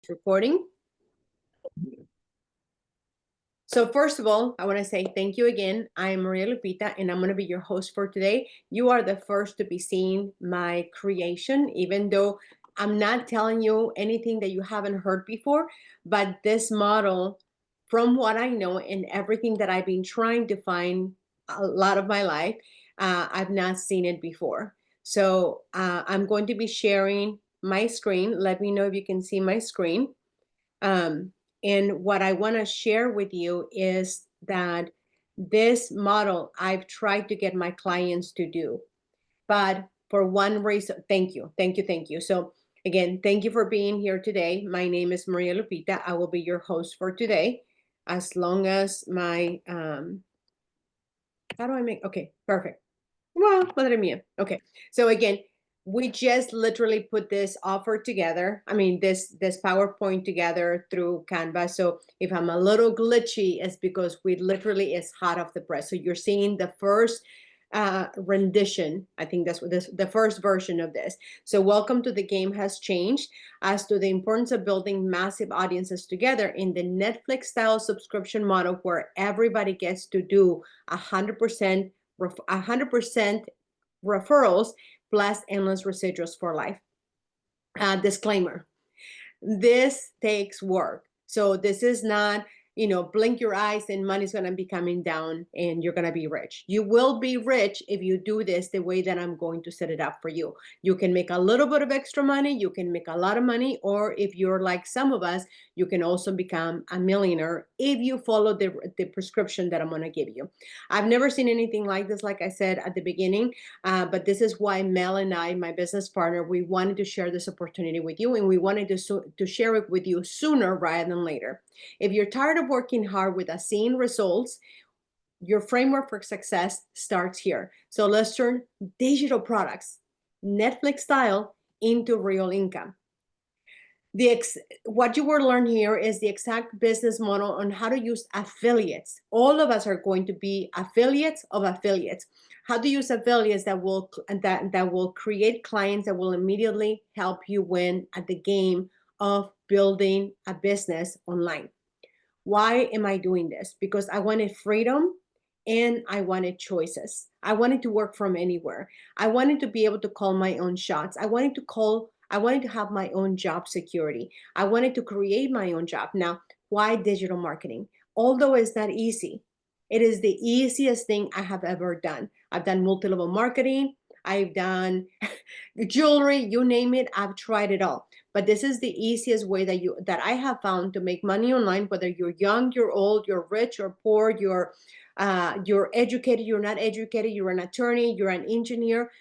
Recording. So first of all, I want to say thank you again. I'm Maria Lupita, and I'm going to be your host for today. You are the first to be seeing my creation, even though I'm not telling you anything that you haven't heard before. But this model, from what I know and everything that I've been trying to find a lot of my life, I've not seen it before. So I'm going to be sharing my screen. Let me know if you can see my screen. And what I want to share with you is that this model I've tried to get my clients to do, but for one reason, thank you, thank you, thank you. So again, thank you for being here today. My name is Maria Lupita. I will be your host for today, as long as my, how do I make, okay, perfect. Well, madre mia. Okay. So again, we just literally put this offer together. I mean, this PowerPoint together through Canva. So if I'm a little glitchy, it's because we literally is hot off the press. So you're seeing the first rendition. I think that's what this the first version of this. So welcome to The Game Has Changed, as to the importance of building massive audiences together in the Netflix style subscription model, where everybody gets to do 100% 100% referrals plus endless residuals for life. Disclaimer: this takes work. So this is not, blink your eyes and money's going to be coming down and you're going to be rich. You will be rich if you do this the way that I'm going to set it up for you. You can make a little bit of extra money, you can make a lot of money, or if you're like some of us, you can also become a millionaire if you follow the prescription that I'm going to give you. I've never seen anything like this, like I said at the beginning, but this is why Mel and I, my business partner, we wanted to share this opportunity with you, and we wanted to share it with you sooner rather than later. If you're tired of working hard without seeing results, your framework for success starts here. So let's turn digital products, Netflix style, into real income. What you will learn here is the exact business model on how to use affiliates. All of us are going to be affiliates of affiliates. How to use affiliates that will create clients that will immediately help you win at the game of building a business online. Why am I doing this? Because I wanted freedom and I wanted choices. I wanted to work from anywhere. I wanted to be able to call my own shots. I wanted to have my own job security. I wanted to create my own job. Now, why digital marketing? Although it's not easy, it is the easiest thing I have ever done. I've done multi-level marketing. I've done jewelry, you name it. I've tried it all. But this is the easiest way that I have found to make money online, whether you're young, you're old, you're rich or poor, you're educated, you're not educated, you're an attorney, you're an engineer,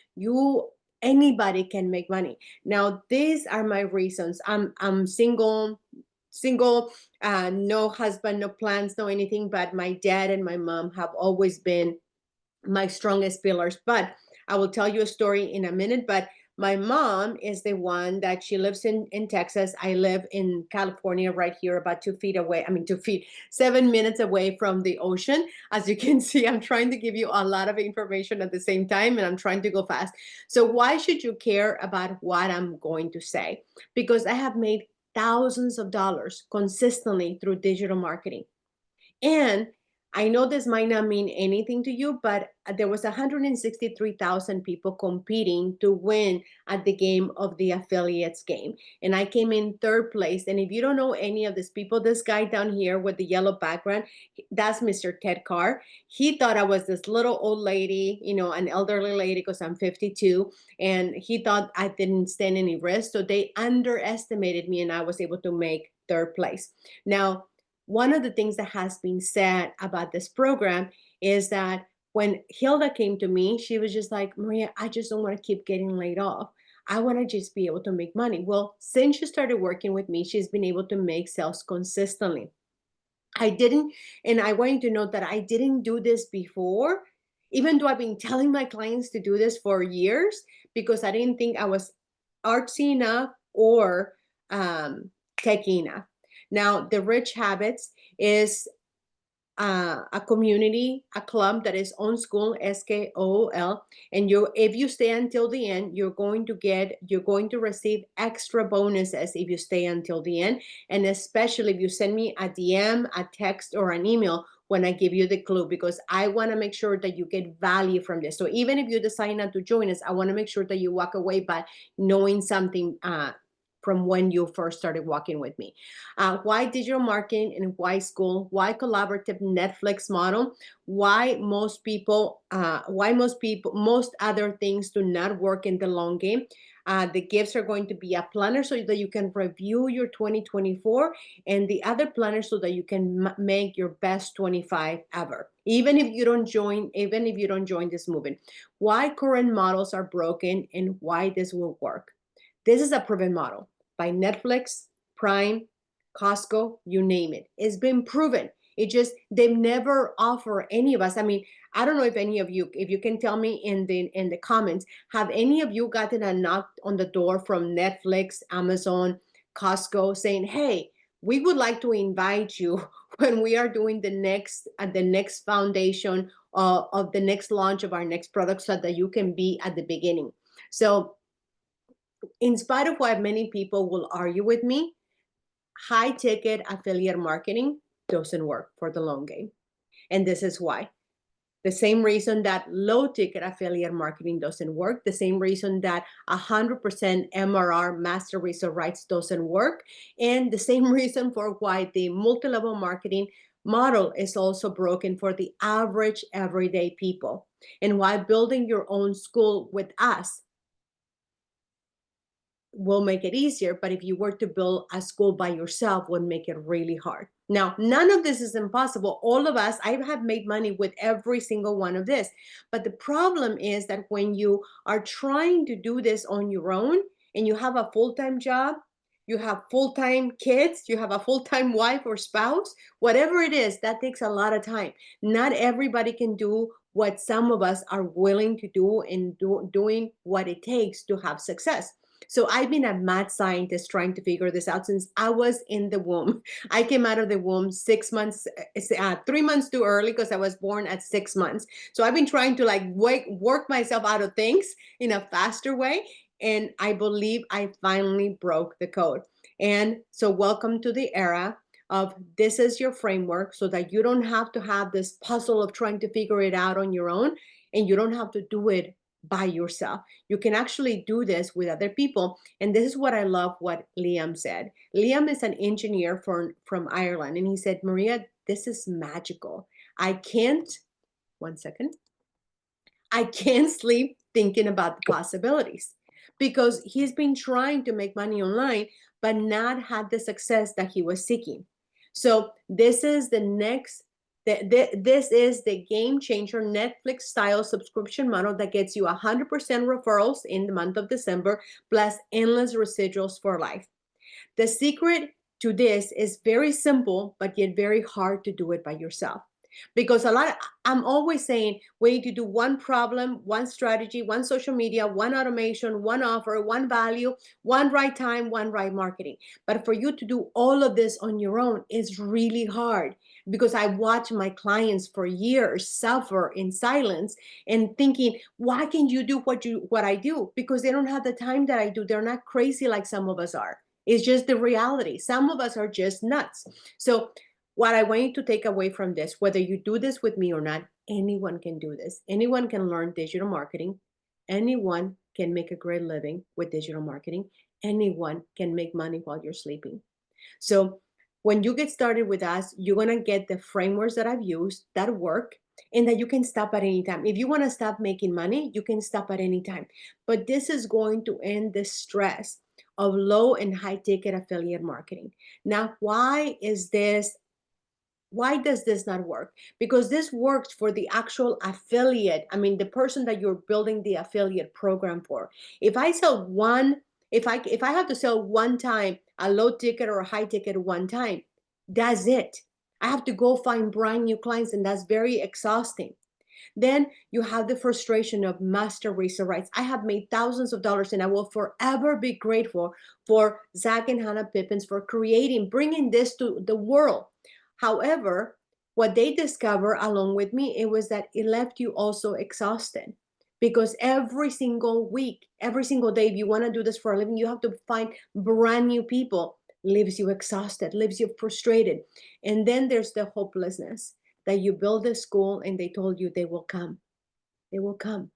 anybody can make money. Now, these are my reasons. I'm single, no husband, no plans, no anything, but my dad and my mom have always been my strongest pillars. But I will tell you a story in a minute. But my mom is the one that she lives in Texas. I live in California, right here, about 2 feet away. I mean, 2 feet, 7 minutes away from the ocean. As you can see, I'm trying to give you a lot of information at the same time, and I'm trying to go fast. So why should you care about what I'm going to say? Because I have made thousands of dollars consistently through digital marketing. And I know this might not mean anything to you, but there was 163,000 people competing to win at the game of the affiliates game. And I came in third place. And if you don't know any of these people, this guy down here with the yellow background, that's Mr. Ted Carr. He thought I was this little old lady, an elderly lady, because I'm 52. And he thought I didn't stand any risk. So they underestimated me, and I was able to make third place. Now, one of the things that has been said about this program is that when Hilda came to me, she was just like, Maria, I just don't want to keep getting laid off. I want to just be able to make money. Well, since she started working with me, she's been able to make sales consistently. I didn't, and I want you to know that I didn't do this before, even though I've been telling my clients to do this for years, because I didn't think I was artsy enough or techy enough. Now, the Rich Habits is a community, a club that is on school, SKOL, and if you stay until the end, you're going to receive extra bonuses if you stay until the end, and especially if you send me a DM, a text, or an email when I give you the clue, because I want to make sure that you get value from this. So even if you decide not to join us, I want to make sure that you walk away by knowing something from when you first started walking with me. Why digital marketing and why school? Why collaborative Netflix model? Most other things do not work in the long game. The gifts are going to be a planner so that you can review your 2024, and the other planner so that you can make your best 25 ever. Even if you don't join this movement. Why current models are broken and why this will work. This is a proven model by Netflix, Prime, Costco, you name it. It's been proven. It just, they've never offered any of us. I mean, I don't know if any of you, if you can tell me in the comments, have any of you gotten a knock on the door from Netflix, Amazon, Costco saying, hey, we would like to invite you when we are doing the next foundation of the next launch of our next product so that you can be at the beginning. So in spite of what many people will argue with me, high ticket affiliate marketing doesn't work for the long game. And this is why. The same reason that low ticket affiliate marketing doesn't work, the same reason that 100% MRR master resale rights doesn't work, and the same reason for why the multi-level marketing model is also broken for the average everyday people, and why building your own school with us will make it easier, but if you were to build a school by yourself, would make it really hard. Now, none of this is impossible. All of us, I have made money with every single one of this. But the problem is that when you are trying to do this on your own and you have a full-time job, you have full-time kids, you have a full-time wife or spouse, whatever it is, that takes a lot of time. Not everybody can do what some of us are willing to do and doing what it takes to have success. So I've been a mad scientist trying to figure this out since I was in the womb. I came out of the womb 6 months, 3 months too early because I was born at 6 months. So I've been trying to work myself out of things in a faster way. And I believe I finally broke the code. And so welcome to the era of this is your framework so that you don't have to have this puzzle of trying to figure it out on your own, and you don't have to do it by yourself. You can actually do this with other people. And this is what I love what Liam said. Liam is an engineer from Ireland. And he said, Maria, this is magical. I can't, one second. I can't sleep thinking about the possibilities because he's been trying to make money online, but not had the success that he was seeking. So this is the next this is the game changer Netflix style subscription model that gets you 100% referrals in the month of December, plus endless residuals for life. The secret to this is very simple, but yet very hard to do it by yourself. Because I'm always saying we need to do one problem, one strategy, one social media, one automation, one offer, one value, one right time, one right marketing. But for you to do all of this on your own is really hard, because I watch my clients for years suffer in silence and thinking, why can't you do what I do? Because they don't have the time that I do. They're not crazy like some of us are. It's just the reality. Some of us are just nuts. So what I want you to take away from this, whether you do this with me or not, anyone can do this. Anyone can learn digital marketing. Anyone can make a great living with digital marketing. Anyone can make money while you're sleeping. So when you get started with us, you're going to get the frameworks that I've used that work, and that you can stop at any time. If you want to stop making money, you can stop at any time. But this is going to end the stress of low and high ticket affiliate marketing. Now, why does this not work? Because this works for the actual affiliate. I mean, the person that you're building the affiliate program for. If I have to sell one time a low ticket or a high ticket one time, that's it. I have to go find brand new clients, and that's very exhausting. Then you have the frustration of master resale rights. I have made thousands of dollars, and I will forever be grateful for Zach and Hannah Pippins for bringing this to the world. However, what they discovered along with me, it was that it left you also exhausted, because every single week, every single day, if you want to do this for a living, you have to find brand new people. Leaves you exhausted, leaves you frustrated. And then there's the hopelessness that you build a school and they told you they will come. They will come.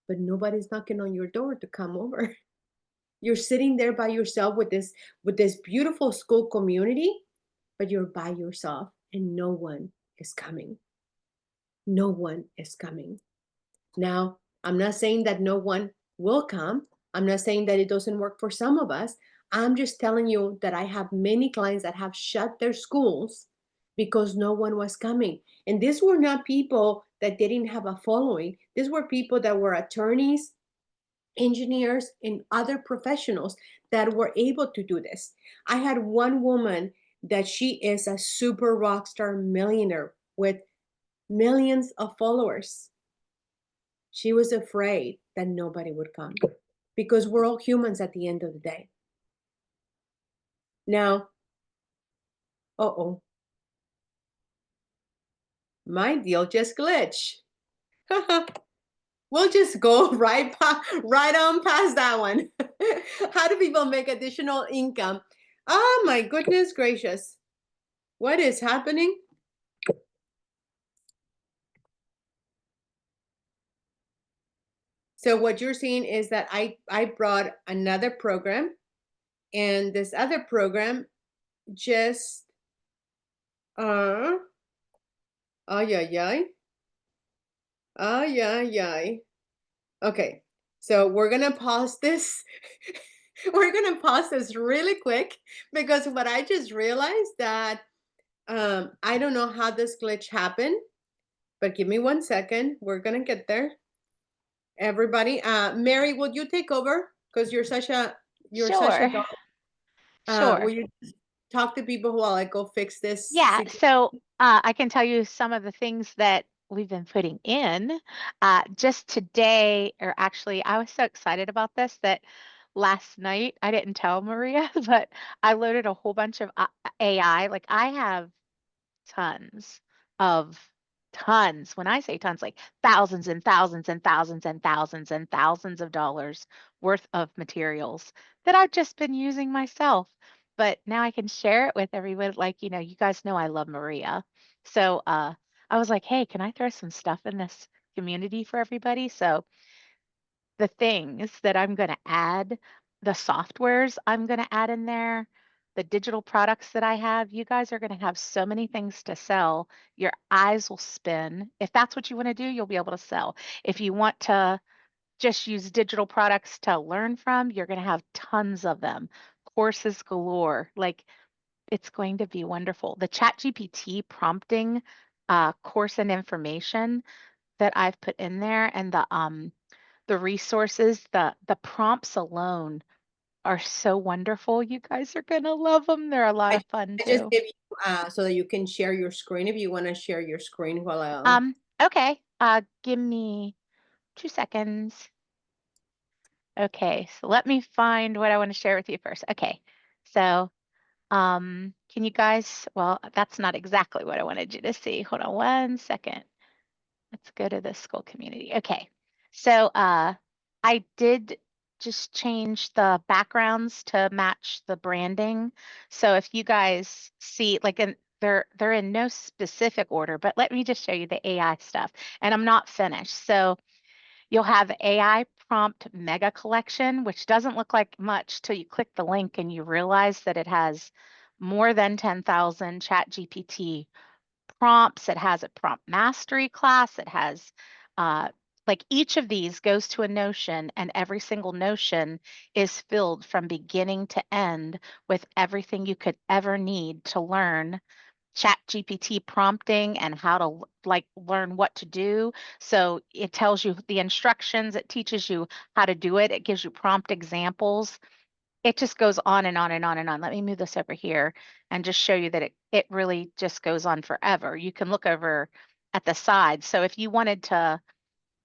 But nobody's knocking on your door to come over. You're sitting there by yourself with this beautiful school community, but you're by yourself and no one is coming. No one is coming. Now, I'm not saying that no one will come. I'm not saying that it doesn't work for some of us. I'm just telling you that I have many clients that have shut their schools because no one was coming. And these were not people that didn't have a following. These were people that were attorneys, engineers, and other professionals that were able to do this. I had one woman that she is a super rock star millionaire with millions of followers. She was afraid that nobody would come because we're all humans at the end of the day. Now, uh-oh, my deal just glitched. We'll just go right on past that one. How do people make additional income? Oh my goodness gracious. What is happening? So what you're seeing is that I brought another program, and this other program just ay ay ay ay ay ay. Okay, so we're gonna pause this. We're gonna pause this really quick because what I just realized that I don't know how this glitch happened, but give me 1 second. We're gonna get there. Everybody, Mary, will you take over? Because you're such a Sure, dog. Will sure. you talk to people while I go fix this Yeah, situation? so I can tell you some of the things that we've been putting in. Just today, or actually, I was so excited about this that last night I didn't tell Maria, but I loaded a whole bunch of AI. Like I have tons of tons. When I say tons, like thousands and thousands and thousands and thousands and thousands of dollars worth of materials that I've just been using myself. But now I can share it with everyone. Like, you guys know I love Maria. So I was like, hey, can I throw some stuff in this community for everybody? So the things that I'm going to add, the softwares I'm going to add in there, the digital products that I have, you guys are going to have so many things to sell. Your eyes will spin. If that's what you want to do, you'll be able to sell. If you want to just use digital products to learn from, you're going to have tons of them. Courses galore. Like it's going to be wonderful. The ChatGPT prompting course and information that I've put in there and the resources, the prompts alone are so wonderful. You guys are gonna love them. They're a lot I, of fun I just too. gave you so that you can share your screen if you want to share your screen while Okay. Give me 2 seconds. Okay, so let me find what I want to share with you first. Okay, so can you guys? Well, that's not exactly what I wanted you to see. Hold on 1 second. Let's go to the school community. Okay. So I did just change the backgrounds to match the branding. So if you guys see like they're in no specific order, but let me just show you the AI stuff. And I'm not finished. So you'll have AI prompt mega collection, which doesn't look like much till you click the link and you realize that it has more than 10,000 chat GPT prompts. It has a prompt mastery class. It has like each of these goes to a notion, and every single notion is filled from beginning to end with everything you could ever need to learn chat GPT prompting and how to like learn what to do. So it tells you the instructions, it teaches you how to do it, it gives you prompt examples. It just goes on and on and on and on. Let me move this over here and just show you that it really just goes on forever. You can look over at the side. So if you wanted to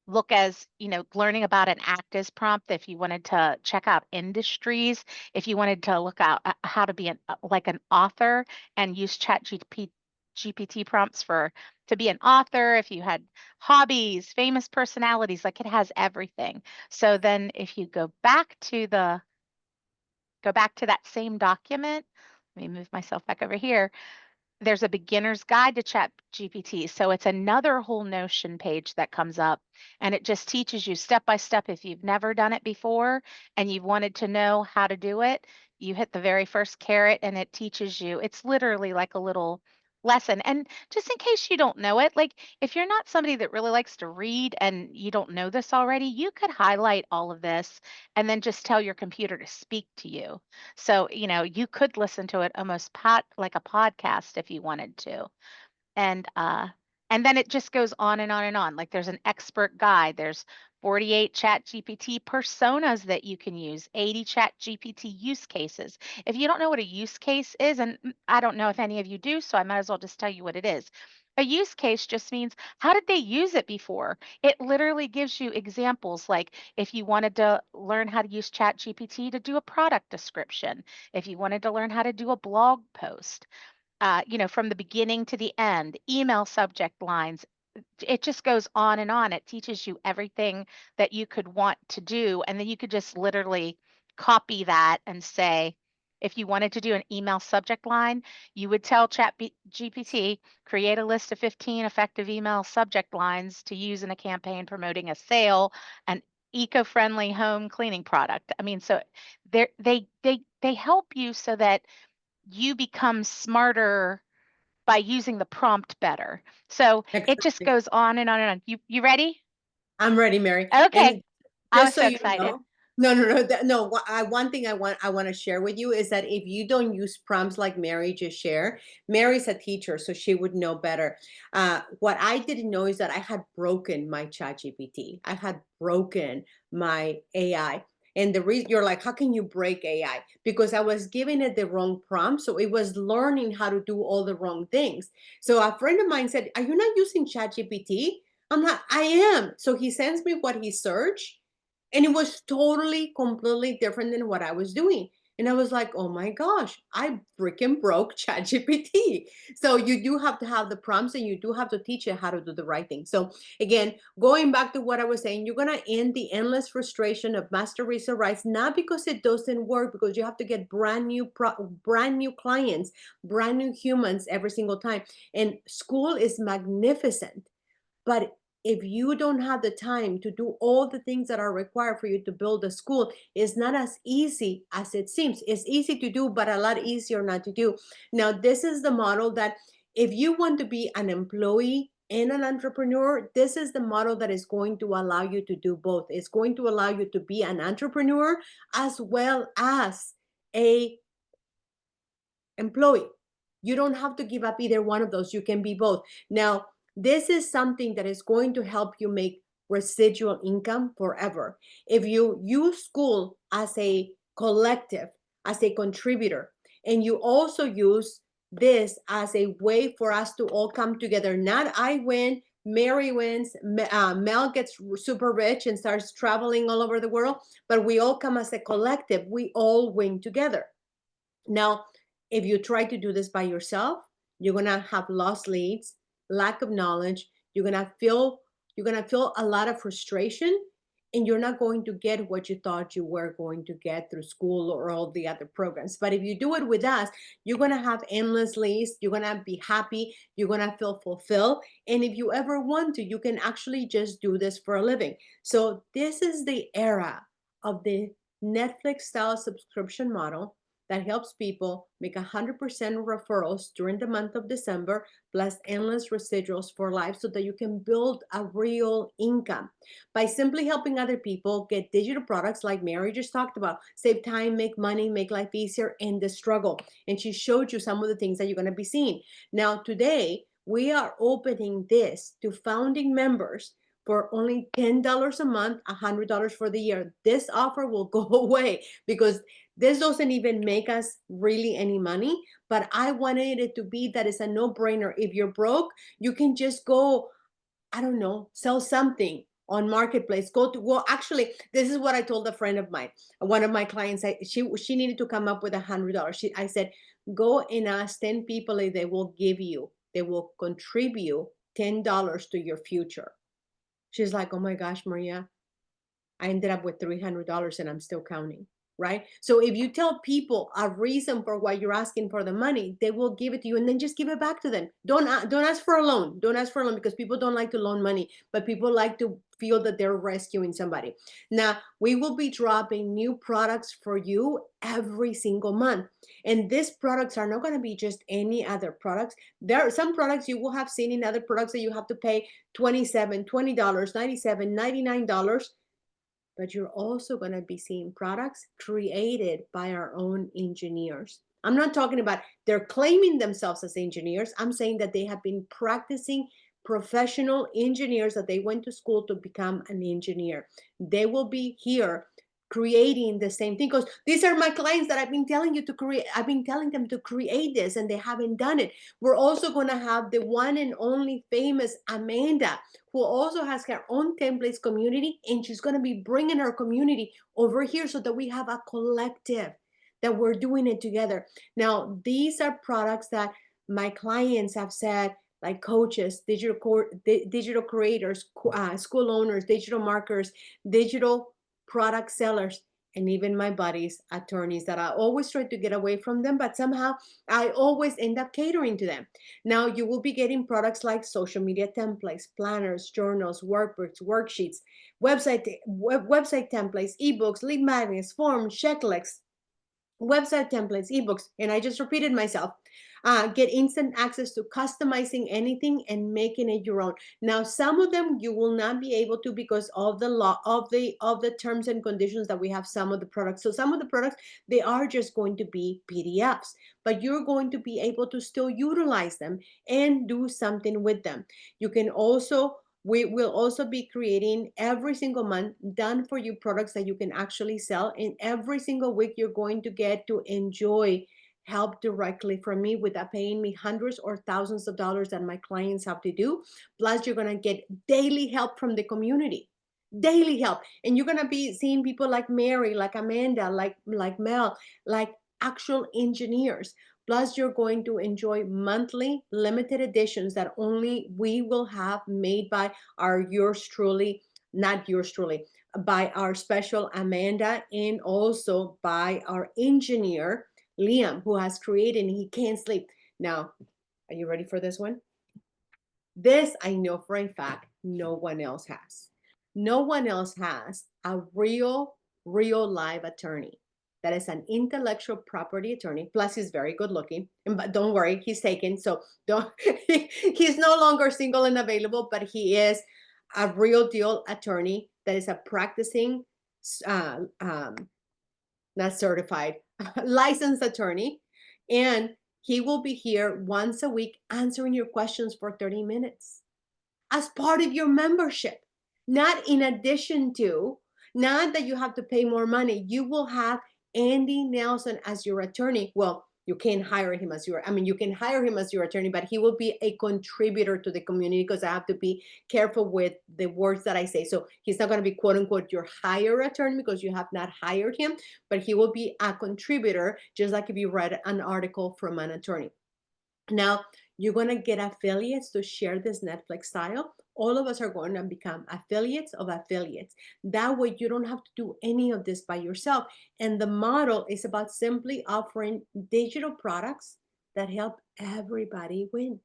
look as, learning about an ACTIS prompt, if you wanted to check out industries, if you wanted to look out how to be like an author and use ChatGPT GPT prompts for to be an author, if you had hobbies, famous personalities, like it has everything. So then if you go back to that same document, let me move myself back over here. There's a beginner's guide to chat GPT. So it's another whole Notion page that comes up and it just teaches you step by step. If you've never done it before and you've wanted to know how to do it, you hit the very first caret and it teaches you. It's literally like a little lesson. And just in case you don't know it, like if you're not somebody that really likes to read and you don't know this already, you could highlight all of this and then just tell your computer to speak to you. So, you could listen to it almost like a podcast if you wanted to. And and then it just goes on and on and on. Like there's an expert guide, there's 48 chat GPT personas that you can use, 80 chat GPT use cases. If you don't know what a use case is, and I don't know if any of you do, so I might as well just tell you what it is. A use case just means how did they use it before? It literally gives you examples like if you wanted to learn how to use Chat GPT to do a product description, if you wanted to learn how to do a blog post, from the beginning to the end, email subject lines. It just goes on and on. It teaches you everything that you could want to do. And then you could just literally copy that and say, if you wanted to do an email subject line, you would tell GPT, create a list of 15 effective email subject lines to use in a campaign promoting a sale, an eco-friendly home cleaning product. I mean, so they help you so that you become smarter by using the prompt better. So it just Exactly. goes on and on and on. You ready? I'm ready, Mary. Okay. And I was just so so you excited. know, no. One thing I want to share with you is that if you don't use prompts like Mary just shared, Mary's a teacher, so she would know better. What I didn't know is that I had broken my Chat GPT. I had broken my AI. And the reason you're like, how can you break AI? Because I was giving it the wrong prompt, so it was learning how to do all the wrong things. So a friend of mine said, "Are you not using Chat GPT?" I'm not, I am. So he sends me what he searched, and it was totally, completely different than what I was doing. And I was like, oh my gosh, I freaking broke ChatGPT. So you do have to have the prompts and you do have to teach it how to do the right thing. So again, going back to what I was saying, you're gonna end the endless frustration of Master Racer Rights, not because it doesn't work, because you have to get brand new clients, brand new humans every single time. And school is magnificent, but if you don't have the time to do all the things that are required for you to build a school, it's not as easy as it seems. It's easy to do, but a lot easier not to do. Now, this is the model that if you want to be an employee and an entrepreneur, this is the model that is going to allow you to do both. It's going to allow you to be an entrepreneur as well as a employee. You don't have to give up either one of those. You can be both. Now, this is something that is going to help you make residual income forever. If you use school as a collective, as a contributor, and you also use this as a way for us to all come together, not I win, Mary wins, Mel gets super rich and starts traveling all over the world, but we all come as a collective. We all win together. Now, if you try to do this by yourself, you're gonna have lost leads, lack of knowledge. You're gonna feel a lot of frustration, and you're not going to get what you thought you were going to get through school or all the other programs. But if you do it with us, you're gonna have endless leads. You're gonna be happy. You're gonna feel fulfilled. And if you ever want to, you can actually just do this for a living. So this is the era of the Netflix style subscription model that helps people make 100% referrals during the month of December, plus endless residuals for life so that you can build a real income by simply helping other people get digital products like Mary just talked about, save time, make money, make life easier, end the struggle. And she showed you some of the things that you're going to be seeing. Now, today, we are opening this to founding members for only $10 a month, $100 for the year. This offer will go away because this doesn't even make us really any money, but I wanted it to be that it's a no-brainer. If you're broke, you can just go, I don't know, sell something on marketplace. Well, actually, this is what I told a friend of mine, one of my clients. She needed to come up with $100. I said, go and ask 10 people if they will give you they will contribute $10 to your future. She's like, oh my gosh, Maria, I ended up with $300 and I'm still counting, right? So if you tell people a reason for why you're asking for the money, they will give it to you, and then just give it back to them. Don't ask for a loan. Don't ask for a loan, because people don't like to loan money, but people like to feel that they're rescuing somebody. Now, we will be dropping new products for you every single month. And these products are not going to be just any other products. There are some products you will have seen in other products that you have to pay $27, $20, $97, $99, but you're also going to be seeing products created by our own engineers. I'm not talking about they're claiming themselves as engineers. I'm saying that they have been practicing professional engineers, that they went to school to become an engineer. They will be here creating the same thing, because these are my clients that I've been telling you to create. I've been telling them to create this and they haven't done it. We're also going to have the one and only famous Amanda, who also has her own templates community, and she's going to be bringing her community over here so that we have a collective, that we're doing it together. Now, these are products that my clients have said, like coaches, digital creators, school owners, digital marketers, digital product sellers, and even my buddies, attorneys, that I always try to get away from them, but somehow I always end up catering to them. Now, you will be getting products like social media templates, planners, journals, workbooks, worksheets, website templates, ebooks, lead magnets, forms, checklists, website templates, ebooks, and I just repeated myself. Get instant access to customizing anything and making it your own. Now, some of them you will not be able to, because of the law of the terms and conditions that we have some of the products. So some of the products, they are just going to be PDFs, but you're going to be able to still utilize them and do something with them. You can also We will also be creating every single month done for you products that you can actually sell. And every single week, you're going to get to enjoy help directly from me without paying me hundreds or thousands of dollars that my clients have to do. Plus, you're going to get daily help from the community. Daily help. And you're going to be seeing people like Mary, like Amanda, like Mel, like actual engineers. Plus, you're going to enjoy monthly limited editions that only we will have, made by our yours truly, not yours truly, by our special Amanda, and also by our engineer, Liam, who has created, and he can't sleep. Now, are you ready for this one? This I know for a fact no one else has. No one else has a real live attorney that is an intellectual property attorney. Plus, he's very good looking. But don't worry, he's taken. So don't. He's no longer single and available, but he is a real deal attorney that is a practicing, uh, um, not certified, licensed attorney. And he will be here once a week answering your questions for 30 minutes as part of your membership, not in addition to, not that you have to pay more money. You will have Andy Nelson as your attorney. Well, you can hire him as your, I mean, you can hire him as your attorney, but he will be a contributor to the community, because I have to be careful with the words that I say. So he's not going to be quote unquote your hire attorney, because you have not hired him, but he will be a contributor, just like if you read an article from an attorney. Now, you're going to get affiliates to share this Netflix style. All of us are going to become affiliates of affiliates. That way, you don't have to do any of this by yourself. And the model is about simply offering digital products that help everybody win.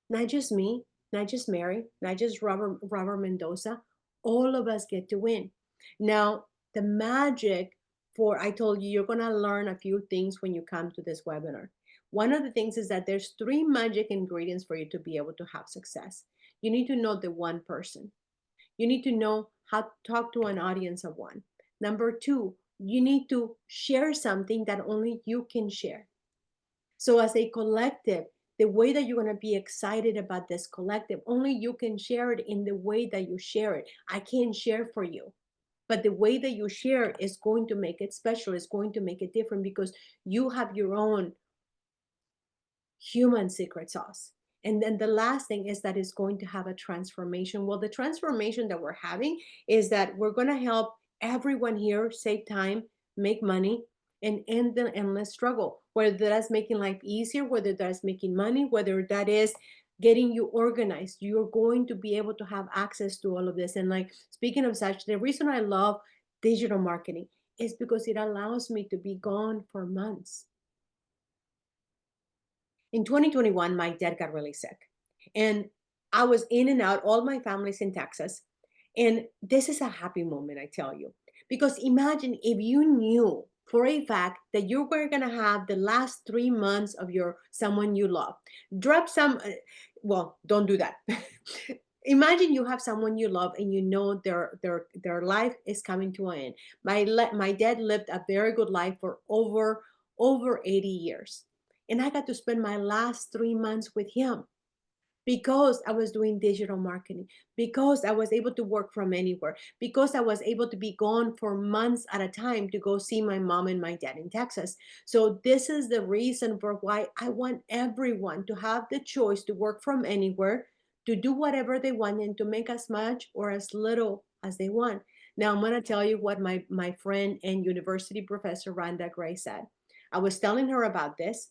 Not just me, not just Mary, not just Robert Mendoza. All of us get to win. Now, the magic for, I told you, you're going to learn a few things when you come to this webinar. One of the things is that there's 3 magic ingredients for you to be able to have success. You need to know the one person. You need to know how to talk to an audience of one. Number 2, you need to share something that only you can share. So as a collective, the way that you're going to be excited about this collective, only you can share it in the way that you share it. I can't share for you. But the way that you share is going to make it special, is going to make it different, because you have your own human secret sauce. And then the last thing is that it's going to have a transformation. Well, the transformation that we're having is that we're going to help everyone here save time, make money, and end the endless struggle, whether that's making life easier, whether that's making money, whether that is getting you organized. You're going to be able to have access to all of this. And like speaking of such, the reason I love digital marketing is because it allows me to be gone for months. In 2021, my dad got really sick. And I was in and out, all my family's in Texas. And this is a happy moment, I tell you. Because imagine if you knew for a fact that you were going to have the last 3 months of your someone you love. Drop some, well, don't do that. Imagine you have someone you love and you know their life is coming to an end. My dad lived a very good life for over 80 years, and I got to spend my last 3 months with him because I was doing digital marketing, because I was able to work from anywhere, because I was able to be gone for months at a time to go see my mom and my dad in Texas. So, this is the reason for why I want everyone to have the choice to work from anywhere, to do whatever they want, and to make as much or as little as they want. Now, I'm going to tell you what my friend and university professor, Rhonda Gray, said. I was telling her about this.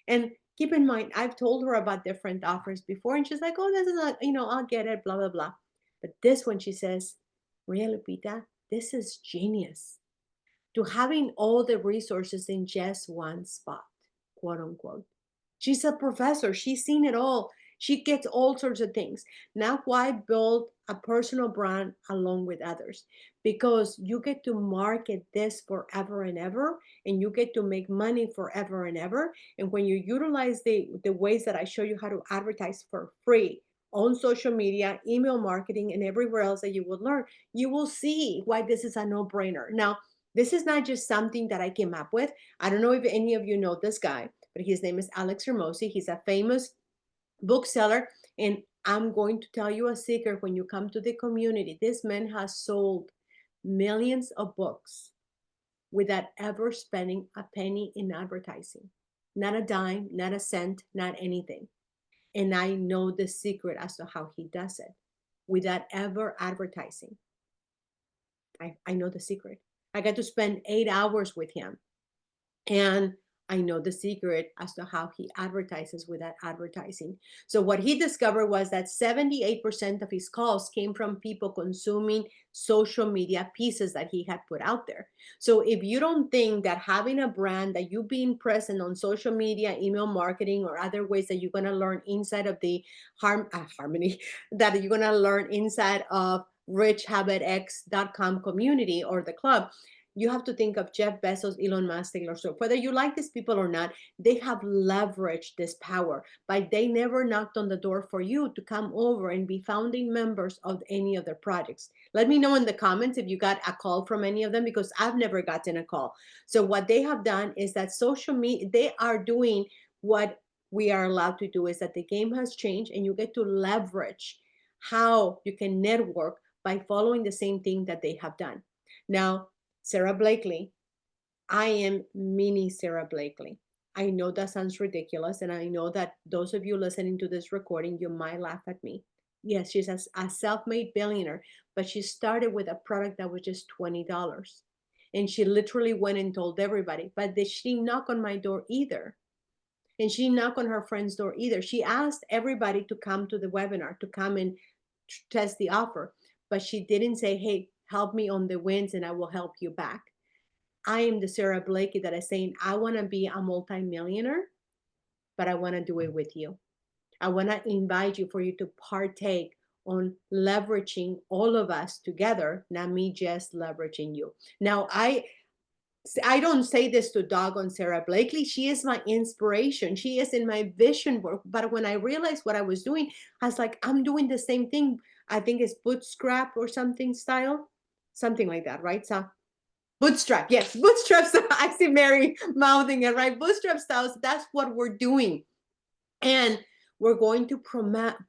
And keep in mind, I've told her about different offers before, and she's like, oh, this is not, I'll get it, blah, blah, blah. But this one, she says, really, Pita, this is genius. To having all the resources in just one spot, quote unquote. She's a professor. She's seen it all. She gets all sorts of things. Now, why build a personal brand along with others? Because you get to market this forever and ever, and you get to make money forever and ever. And when you utilize the ways that I show you how to advertise for free on social media, email marketing, and everywhere else that you will learn, you will see why this is a no brainer. Now, this is not just something that I came up with. I don't know if any of you know this guy, but his name is Alex Hermosi. He's a famous bookseller. And I'm going to tell you a secret when you come to the community. This man has sold millions of books without ever spending a penny in advertising. Not a dime, not a cent, not anything. And I know the secret as to how he does it without ever advertising. I know the secret. I got to spend 8 hours with him. And I know the secret as to how he advertises without advertising. So, what he discovered was that 78% of his calls came from people consuming social media pieces that he had put out there. So, if you don't think that having a brand, that you being present on social media, email marketing, or other ways that you're going to learn inside of the harmony, that you're going to learn inside of richhabitx.com community or the club, you have to think of Jeff Bezos, Elon Musk, Taylor Swift. Whether you like these people or not, they have leveraged this power, but they never knocked on the door for you to come over and be founding members of any of their projects. Let me know in the comments if you got a call from any of them, because I've never gotten a call. So what they have done is that social media, they are doing what we are allowed to do, is that the game has changed and you get to leverage how you can network by following the same thing that they have done. Now, Sarah Blakely, I am mini Sarah Blakely. I know that sounds ridiculous, and I know that those of you listening to this recording, you might laugh at me. Yes, she's a self made billionaire, but she started with a product that was just $20. And she literally went and told everybody, but did she knock on my door either? And she knocked on her friend's door either. She asked everybody to come to the webinar, to come and test the offer, but she didn't say, hey, help me on the wins and I will help you back. I am the Sarah Blakey that is saying, I want to be a multimillionaire, but I want to do it with you. I want to invite you for you to partake on leveraging all of us together, not me just leveraging you. Now, I don't say this to dog on Sarah Blakely. She is my inspiration. She is in my vision work. But when I realized what I was doing, I was like, I'm doing the same thing. I think it's bootstrap or something style, something like that, right? So bootstrap, yes, bootstrap style. I see Mary mouthing it, right? Bootstrap styles. That's what we're doing, and we're going to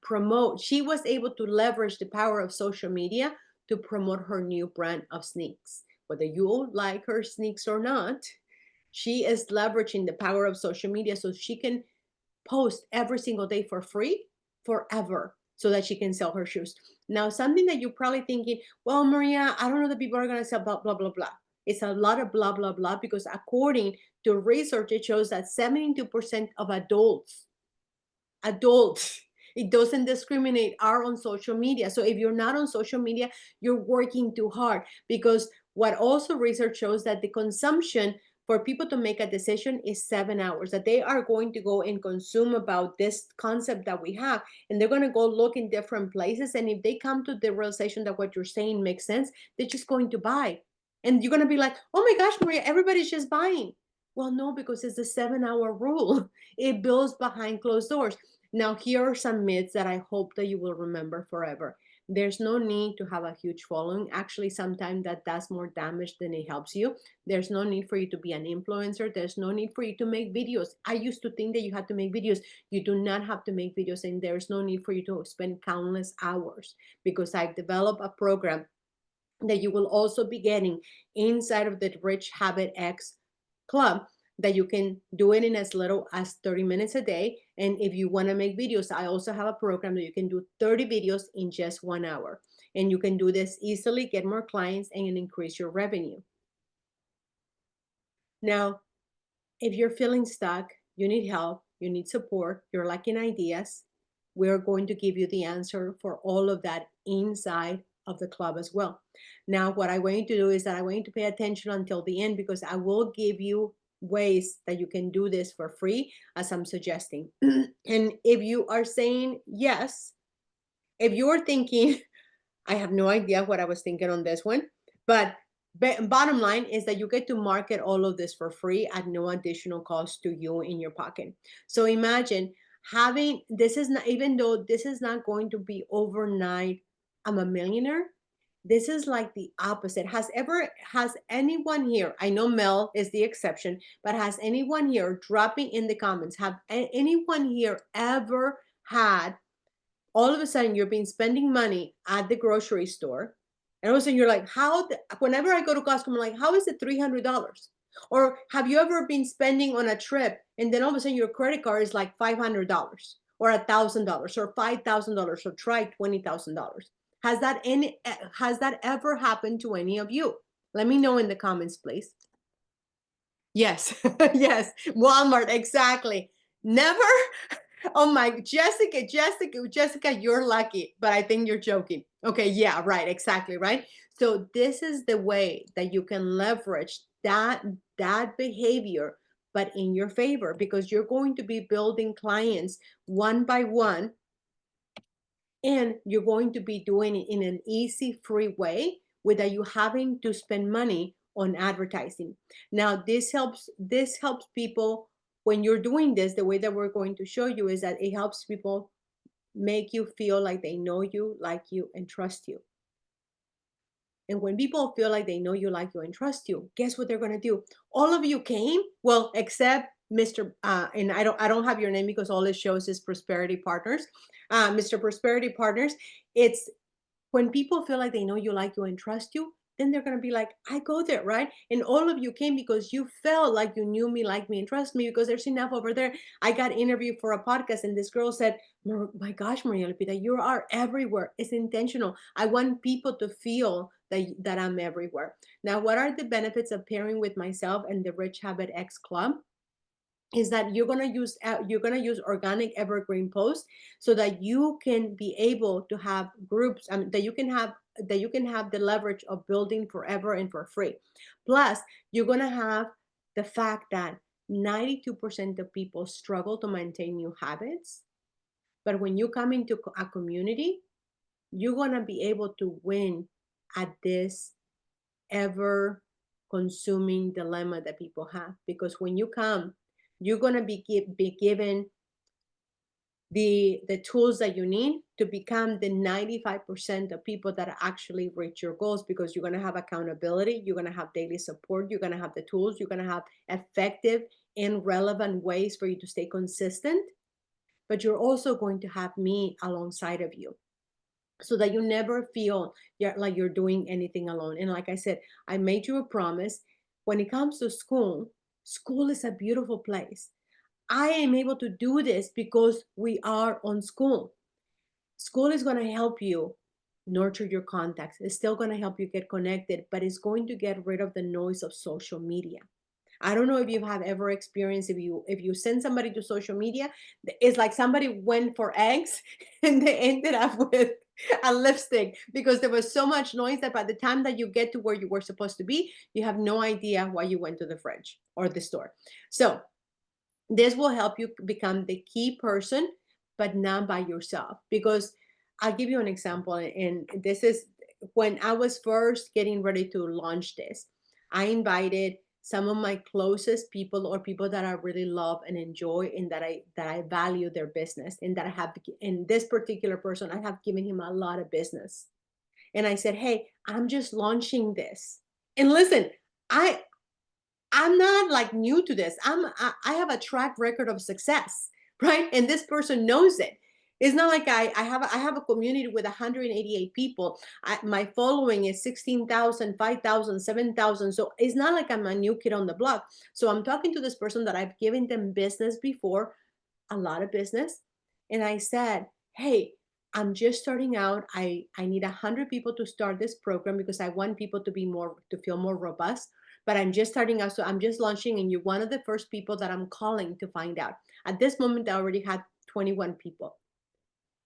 promote. She was able to leverage the power of social media to promote her new brand of sneaks. Whether you like her sneaks or not, she is leveraging the power of social media so she can post every single day for free forever so that she can sell her shoes. Now, something that you're probably thinking, well, Maria, I don't know that people are going to sell blah, blah, blah, blah. It's a lot of blah, blah, blah, because according to research, it shows that 72% of adults, it doesn't discriminate, are on social media. So if you're not on social media, you're working too hard, because what also research shows that the consumption for people to make a decision is 7 hours, that they are going to go and consume about this concept that we have, and they're going to go look in different places, and if they come to the realization that what you're saying makes sense, they're just going to buy. And you're going to be like, oh my gosh, Maria, everybody's just buying. Well, no, because it's the 7 hour rule. It builds behind closed doors. Now, here are some myths that I hope that you will remember forever. There's no need to have a huge following. Actually, sometimes that does more damage than it helps you. There's no need for you to be an influencer. There's no need for you to make videos. I used to think that you had to make videos. You do not have to make videos, and there's no need for you to spend countless hours, because I've developed a program that you will also be getting inside of the Rich Habit X Club, that you can do it in as little as 30 minutes a day. And if you want to make videos, I also have a program that you can do 30 videos in just 1 hour. And you can do this easily, get more clients, and increase your revenue. Now, if you're feeling stuck, you need help, you need support, you're lacking ideas, we're going to give you the answer for all of that inside of the club as well. Now, what I want you to do is that I want you to pay attention until the end, because I will give you ways that you can do this for free, as I'm suggesting. And if you are saying yes, if you're thinking, I have no idea what I was thinking on this one, but bottom line is that you get to market all of this for free at no additional cost to you in your pocket. So imagine having this, is not, even though this is not going to be overnight, I'm a millionaire. This is like the opposite. Has anyone here, I know Mel is the exception, but has anyone here, dropping in the comments, have anyone here ever had, all of a sudden you're been spending money at the grocery store, and all of a sudden you're like, whenever I go to Costco, I'm like, how is it $300? Or have you ever been spending on a trip, and then all of a sudden your credit card is like $500 or $1,000 or $5,000, or try $20,000? Has that ever happened to any of you? Let me know in the comments, please. Yes. Yes, Walmart, exactly. Never. Oh my, Jessica, you're lucky, but I think you're joking. Okay, yeah, right, exactly, right? So this is the way that you can leverage that behavior, but in your favor, because you're going to be building clients one by one, and you're going to be doing it in an easy, free way without you having to spend money on advertising. Now, this helps people. When you're doing this, the way that we're going to show you is that it helps people make you feel like they know you, like you, and trust you. And when people feel like they know you, like you, and trust you, guess what they're going to do? All of you came, well, except Mr. And I don't have your name, because all it shows is Prosperity Partners. Mr. Prosperity Partners. It's when people feel like they know you, like you, and trust you, then they're going to be like, I go there, right? And all of you came because you felt like you knew me, like me, and trust me, because there's enough over there. I got interviewed for a podcast, and this girl said, my gosh, Maria Lupita, you are everywhere. It's intentional. I want people to feel that I'm everywhere. Now, what are the benefits of pairing with myself and the Rich Habit X Club? Is that you're going to use organic evergreen posts, so that you can be able to have groups, that you can have the leverage of building forever and for free. Plus, you're going to have the fact that 92% of people struggle to maintain new habits, but when you come into a community, you're going to be able to win at this ever consuming dilemma that people have, because when you come, you're going to be given the tools that you need to become the 95% of people that actually reach your goals, because you're going to have accountability, you're going to have daily support, you're going to have the tools, you're going to have effective and relevant ways for you to stay consistent, but you're also going to have me alongside of you, so that you never feel like you're doing anything alone. And like I said, I made you a promise. When it comes to school, school is a beautiful place. I am able to do this because we are on school. School is going to help you nurture your contacts. It's still going to help you get connected, but it's going to get rid of the noise of social media. I don't know if you have ever experienced, if you send somebody to social media, it's like somebody went for eggs and they ended up with a lipstick because there was so much noise that by the time that you get to where you were supposed to be, you have no idea why you went to the fridge or the store. So this will help you become the key person, but not by yourself. Because I'll give you an example, and this is when I was first getting ready to launch this. I invited some of my closest people or people that I really love and enjoy and that I value their business and that I have in this particular person, I have given him a lot of business. And I said, hey, I'm just launching this. And listen, I I'm not like new to this. I have a track record of success, right? And this person knows it. It's not like I have a community with 188 people. My following is 16,000, 5,000, 7,000. So it's not like I'm a new kid on the block. So I'm talking to this person that I've given them business before, a lot of business. And I said, hey, I'm just starting out. I need 100 people to start this program because I want people to feel more robust. But I'm just starting out. So I'm just launching, and you're one of the first people that I'm calling to find out. At this moment, I already had 21 people.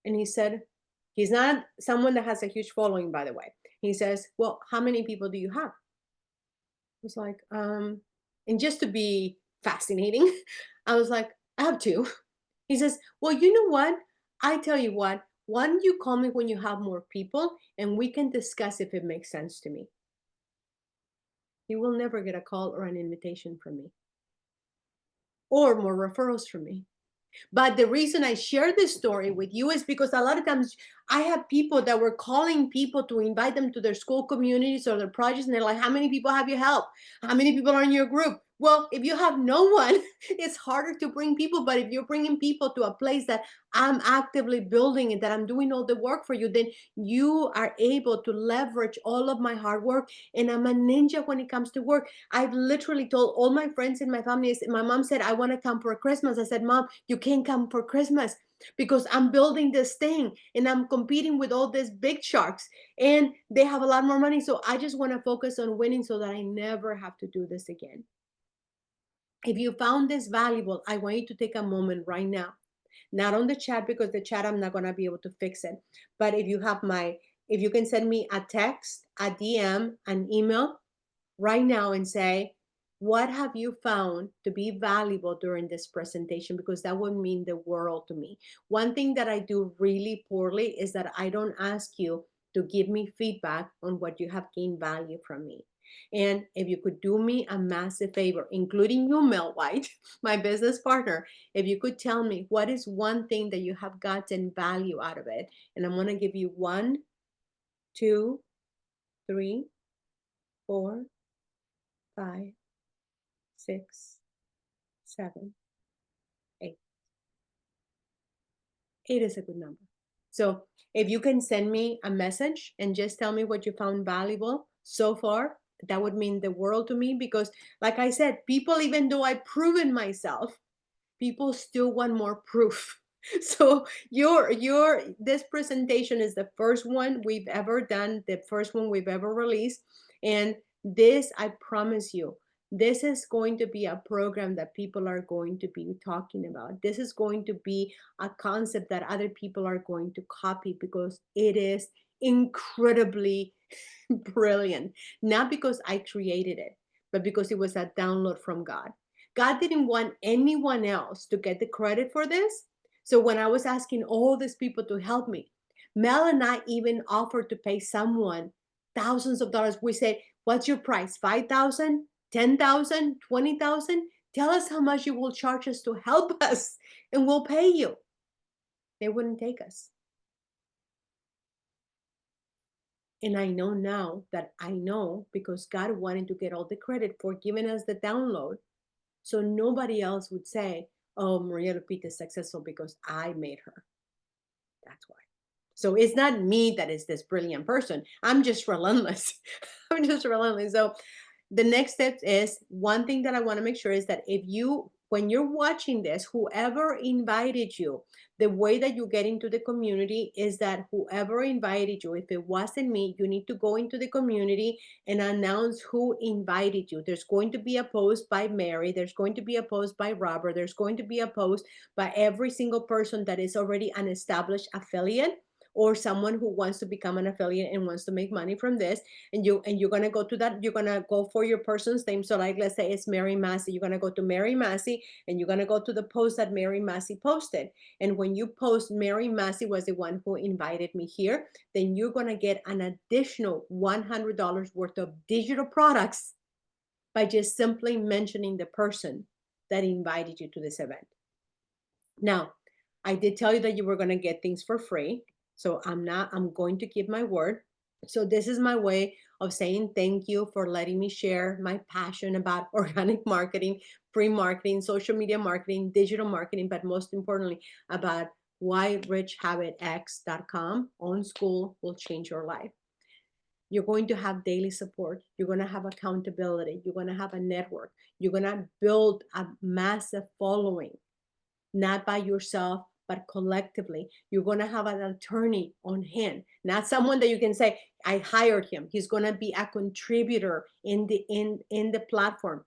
And he said, he's not someone that has a huge following, by the way. He says, well, how many people do you have? I was like, and just to be fascinating, I was like, I have two. He says, well, you know what? I tell you what, why don't you call me when you have more people and we can discuss if it makes sense to me. You will never get a call or an invitation from me or more referrals from me. But the reason I share this story with you is because a lot of times I have people that were calling people to invite them to their school communities or their projects, and they're like, how many people have you helped? How many people are in your group? Well, if you have no one, it's harder to bring people. But if you're bringing people to a place that I'm actively building and that I'm doing all the work for you, then you are able to leverage all of my hard work. And I'm a ninja when it comes to work. I've literally told all my friends in my family, my mom said, I want to come for Christmas. I said, Mom, you can't come for Christmas because I'm building this thing and I'm competing with all these big sharks and they have a lot more money. So I just want to focus on winning so that I never have to do this again. If you found this valuable, I want you to take a moment right now, not on the chat because the chat I'm not going to be able to fix it. But if you can send me a text, a DM, an email right now and say, what have you found to be valuable during this presentation? Because that would mean the world to me. One thing that I do really poorly is that I don't ask you to give me feedback on what you have gained value from me. And if you could do me a massive favor, including you, Mel White, my business partner, if you could tell me what is one thing that you have gotten value out of it. And I'm going to give you 1, 2, 3, 4, 5, 6, 7, 8. 8 is a good number. So if you can send me a message and just tell me what you found valuable so far, that would mean the world to me because, like I said, people, even though I've proven myself, people still want more proof. So this presentation is the first one we've ever done, the first one we've ever released. And this, I promise you, this is going to be a program that people are going to be talking about. This is going to be a concept that other people are going to copy because it is incredibly brilliant. Not because I created it, but because it was a download from God. God didn't want anyone else to get the credit for this. So when I was asking all these people to help me, Mel and I even offered to pay someone thousands of dollars. We said, what's your price? 5,000, 10,000, 20,000? Tell us how much you will charge us to help us and we'll pay you. They wouldn't take us. And I know now that I know because God wanted to get all the credit for giving us the download. So nobody else would say, oh, Maria Lupita is successful because I made her. That's why. So it's not me that is this brilliant person. I'm just relentless. I'm just relentless. So the next step is one thing that I want to make sure is that if you when you're watching this, whoever invited you, the way that you get into the community is that whoever invited you, if it wasn't me, you need to go into the community and announce who invited you. There's going to be a post by Mary, there's going to be a post by Robert, there's going to be a post by every single person that is already an established affiliate or someone who wants to become an affiliate and wants to make money from this. And you're going to go to that, you're going to go for your person's name. So like, let's say it's Mary Massey, you're going to go to Mary Massey and you're going to go to the post that Mary Massey posted. And when you post Mary Massey was the one who invited me here, then you're going to get an additional $100 worth of digital products by just simply mentioning the person that invited you to this event. Now, I did tell you that you were going to get things for free. So I'm going to keep my word. So this is my way of saying thank you for letting me share my passion about organic marketing, free marketing, social media marketing, digital marketing, but most importantly about why richhabitx.com on school will change your life. You're going to have daily support. You're going to have accountability. You're going to have a network. You're going to build a massive following, not by yourself, but collectively. You're going to have an attorney on hand, not someone that you can say, I hired him. He's going to be a contributor in the platform.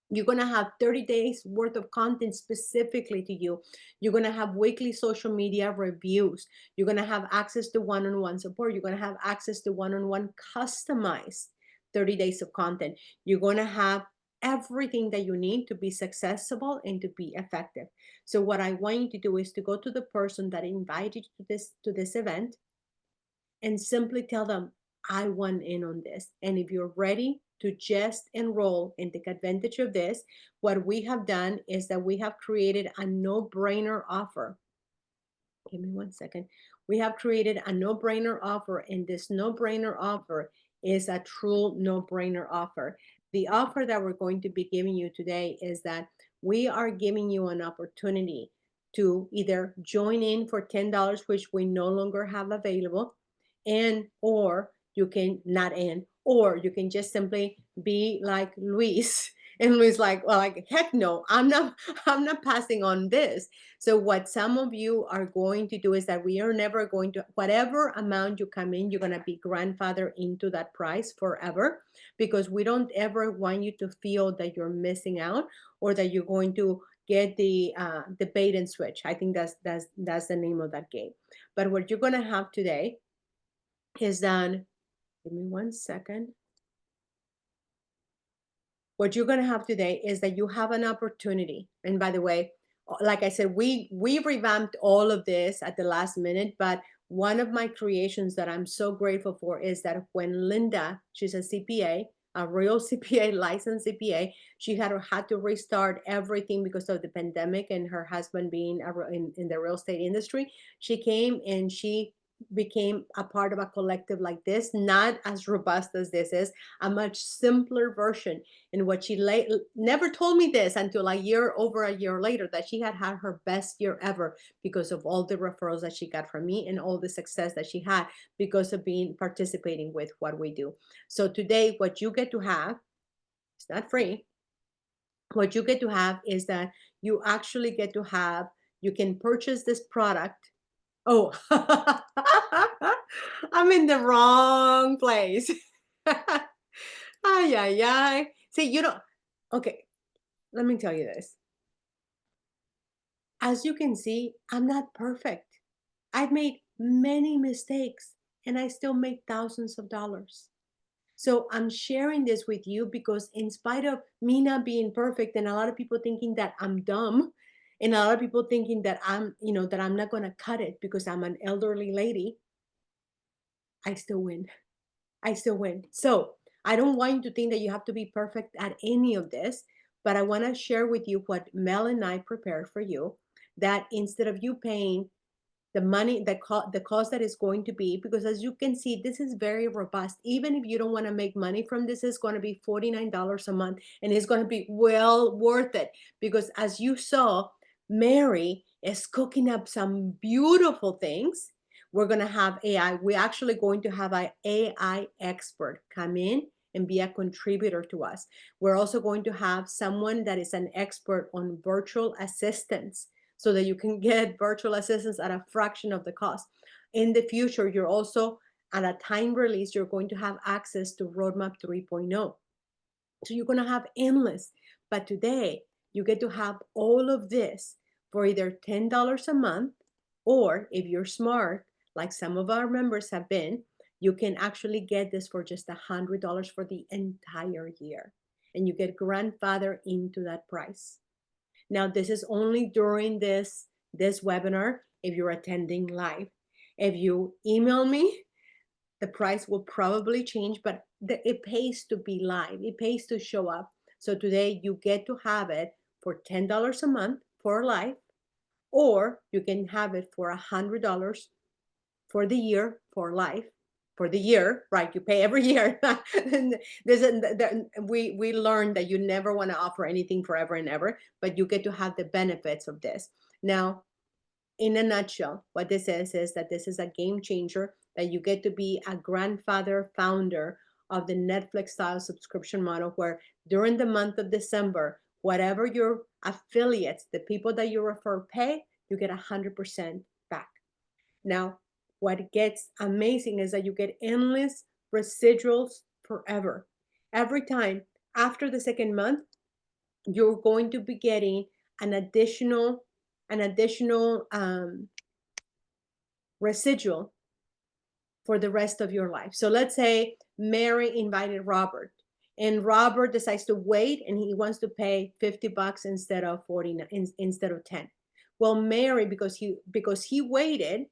You're going to have 30 days worth of content specifically to you. You're going to have weekly social media reviews. You're going to have access to one-on-one support. You're going to have access to one-on-one customized 30 days of content. You're going to have everything that you need to be successful and to be effective. So what I want you to do is to go to the person that invited you to this event and simply tell them, I want in on this. And if you're ready to just enroll and take advantage of this, what we have done is that we have created a no-brainer offer. Give me 1 second. We have created a no-brainer offer, and this no-brainer offer is a true no-brainer offer. The offer that we're going to be giving you today is that we are giving you an opportunity to either join in for $10, which we no longer have available, and or you can not in, or you can just simply be like Luis. And Luis like, well, like, heck no, I'm not passing on this. So what some of you are going to do is that we are never going to, whatever amount you come in, you're going to be grandfathered into that price forever, because we don't ever want you to feel that you're missing out or that you're going to get the bait and switch. I think that's the name of that game. But what you're going to have today is done. Give me 1 second. What you're going to have today is that you have an opportunity. And by the way, like I said, we revamped all of this at the last minute, but one of my creations that I'm so grateful for is that when Linda, she's a CPA, a real CPA, licensed CPA, she had to restart everything because of the pandemic and her husband being in the real estate industry. She came and she became a part of a collective like this, not as robust as this is, a much simpler version. And what she never told me this until over a year later, that she had her best year ever because of all the referrals that she got from me and all the success that she had because of participating with what we do. So today, what you get to have, it's not free. What you get to have is that you actually get to have, you can purchase this product. Oh, I'm in the wrong place. Ay, ay, ay. See, you don't, okay, let me tell you this. As you can see, I'm not perfect. I've made many mistakes and I still make thousands of dollars. So I'm sharing this with you because in spite of me not being perfect and a lot of people thinking that I'm dumb and a lot of people thinking that that I'm not going to cut it because I'm an elderly lady, I still win. I still win. So I don't want you to think that you have to be perfect at any of this, but I want to share with you what Mel and I prepared for you, that instead of you paying the money, the cost that is going to be, because as you can see, this is very robust. Even if you don't want to make money from this, it's going to be $49 a month and it's going to be well worth it, because as you saw, Mary is cooking up some beautiful things. We're going to have AI. We're actually going to have an AI expert come in and be a contributor to us. We're also going to have someone that is an expert on virtual assistants so that you can get virtual assistants at a fraction of the cost. In the future, you're also at a time release, you're going to have access to Roadmap 3.0. So you're going to have endless. But today, you get to have all of this for either $10 a month, or if you're smart, like some of our members have been, you can actually get this for just $100 for the entire year. And you get grandfather into that price. Now, this is only during this webinar if you're attending live. If you email me, the price will probably change, but it pays to be live. It pays to show up. So today you get to have it for $10 a month for life, or you can have it for $100 for the year for life. For the year, right? You pay every year. We learned that you never want to offer anything forever and ever, but you get to have the benefits of this. Now, in a nutshell, what this is that this is a game changer, that you get to be a grandfather founder of the Netflix style subscription model, where during the month of December, whatever your affiliates, the people that you refer pay, you get 100% back. Now, what gets amazing is that you get endless residuals forever. Every time after the second month, you're going to be getting an additional residual for the rest of your life. So let's say Mary invited Robert, and Robert decides to wait and he wants to pay $50 instead of 49 instead of 10. Well, Mary, because he waited,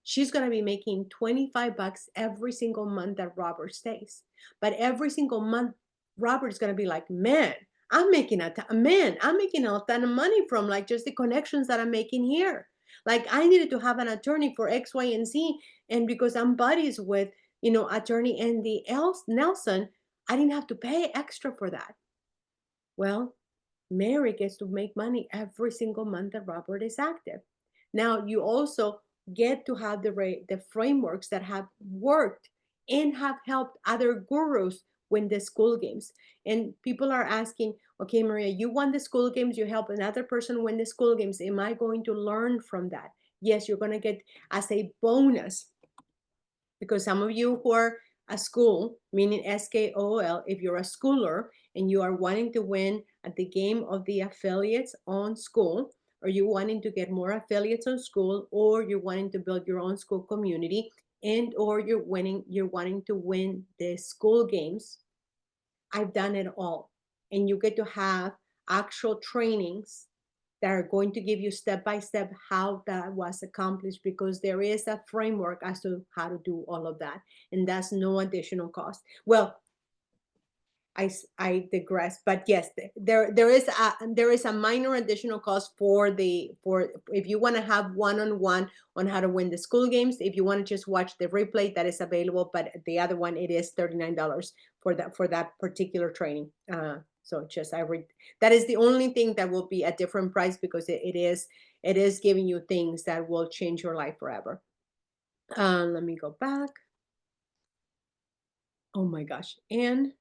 she's going to be making $25 every single month that Robert stays. But every single month, Robert is going to be like, man, I'm making a ton of money from like just the connections that I'm making here. Like I needed to have an attorney for X, Y, and Z. And because I'm buddies with, attorney Andy Nelson, I didn't have to pay extra for that. Well, Mary gets to make money every single month that Robert is active. Now, you also get to have the frameworks that have worked and have helped other gurus win the school games. And people are asking, okay, Maria, you won the school games, you help another person win the school games. Am I going to learn from that? Yes, you're going to get as a bonus, because some of you who are a school, meaning SKOL, if you're a schooler and you are wanting to win at the game of the affiliates on school, or you wanting to get more affiliates on school, or you're wanting to build your own school community, and or you're wanting to win the school games, I've done it all. And you get to have actual trainings that are going to give you step by step how that was accomplished, because there is a framework as to how to do all of that, and that's no additional cost. Well, I digress, but yes, there is a minor additional cost for if you want to have one-on-one on how to win the school games. If you want to just watch the replay, that is available, but the other one, it is $39 for that particular training. So just that is the only thing that will be a different price, because it is giving you things that will change your life forever. Let me go back. Oh my gosh. And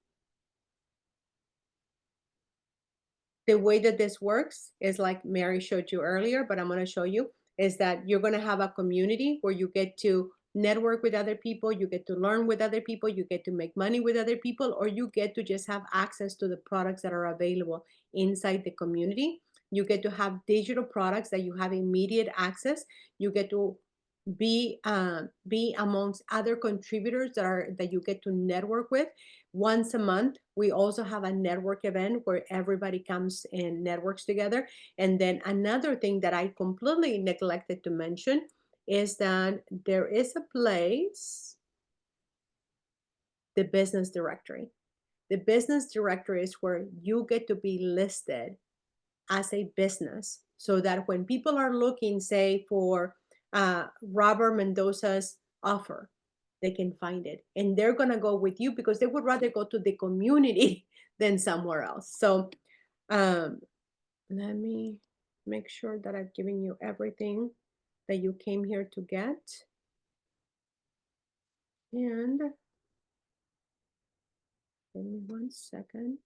the way that this works is like Mary showed you earlier, but I'm going to show you, is that you're going to have a community where you get to network with other people, you get to learn with other people, you get to make money with other people, or you get to just have access to the products that are available inside the community. You get to have digital products that you have immediate access. You get to be amongst other contributors that you get to network with. Once a month, we also have a network event where everybody comes and networks together. And then another thing that I completely neglected to mention is that there is a place, the business directory. The business directory is where you get to be listed as a business, so that when people are looking, say, for Robert Mendoza's offer, they can find it, and they're going to go with you because they would rather go to the community than somewhere else. So let me make sure that I've given you everything that you came here to get. And Give me 1 second.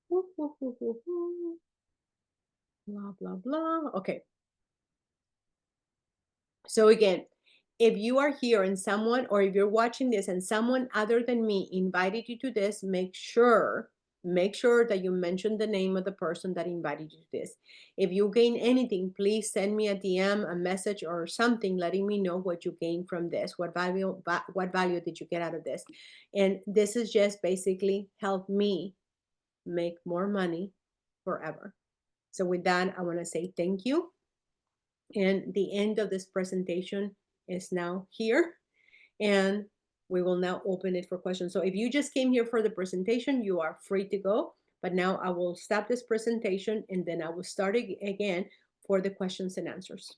Woo, woo, woo, woo, woo. Blah, blah, blah. Okay. So again, if you are here and someone, or if you're watching this and someone other than me invited you to this, make sure that you mention the name of the person that invited you to this. If you gain anything, please send me a DM, a message, or something letting me know what you gained from this. What value did you get out of this? And this is just basically help me make more money forever. So with that, I want to say thank you. And the end of this presentation is now here. And we will now open it for questions. So if you just came here for the presentation, you are free to go. But now I will stop this presentation and then I will start again for the questions and answers.